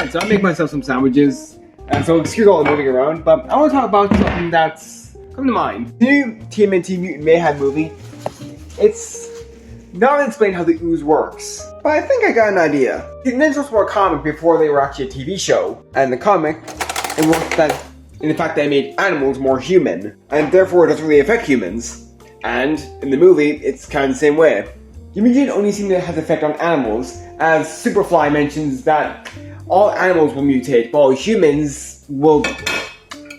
Alright, so I make myself some sandwiches, and so excuse all the moving around, but I want to talk about something that's come to mind. The new TMNT Mutant Mayhem movie, it's not really explained how the ooze works, but I think I got an idea. The Ninjas were a comic before they were actually a TV show, and the comic, it worked that in the fact that it made animals more human, and therefore it doesn't really affect humans. And in the movie, it's kind of the same way. The mutant only seems to have an effect on animals, as Superfly mentions that all animals will mutate, while humans will be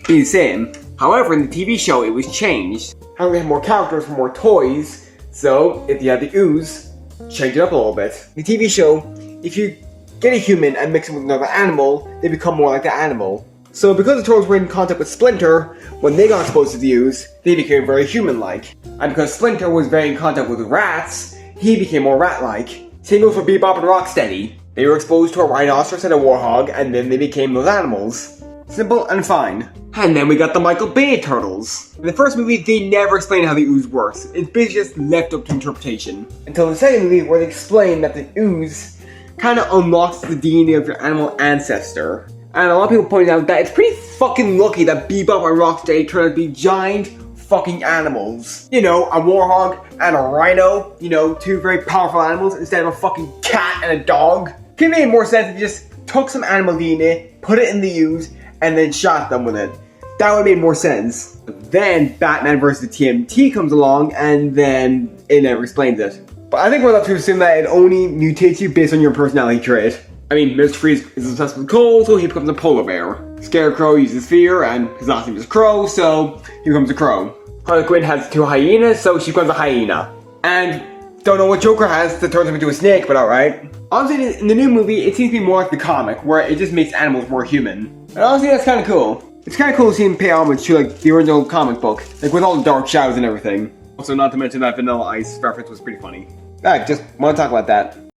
the same. However, in the TV show, it was changed. How they have more characters for more toys, so if you have the ooze, change it up a little bit. In the TV show, if you get a human and mix it with another animal, they become more like the animal. So because the Turtles were in contact with Splinter, when they got exposed to the ooze, they became very human-like. And because Splinter was very in contact with rats, he became more rat-like. Same goes for Bebop and Rocksteady. They were exposed to a rhinoceros and a warthog, and then they became those animals. Simple and fine. And then we got the Michael Bay Turtles. In the first movie, they never explain how the ooze works. It's basically just left up to interpretation. Until the second movie, where they explain that the ooze kind of unlocks the DNA of your animal ancestor. And a lot of people pointed out that it's pretty fucking lucky that Bebop and Rocksteady turned out to be giant fucking animals. You know, a warthog and a rhino, you know, two very powerful animals instead of a fucking cat and a dog. Could have made more sense if you just took some animal DNA, put it in the ooze, and then shot them with it. That would have made more sense. But then Batman vs. the TMNT comes along, and then it never explains it. But I think we're left to assume that it only mutates you based on your personality trait. I mean, Mr. Freeze is obsessed with cold, so he becomes a polar bear. Scarecrow uses fear, and his last name is Crow, so he becomes a crow. Harley Quinn has two hyenas, so she becomes a hyena. And don't know what Joker has that turns him into a snake, but alright. Honestly, in the new movie, it seems to be more like the comic, where it just makes animals more human. And honestly, that's kind of cool. It's kind of cool to see him pay homage to like the original comic book, like with all the dark shadows and everything. Also, not to mention that Vanilla Ice reference was pretty funny. Alright, just want to talk about that.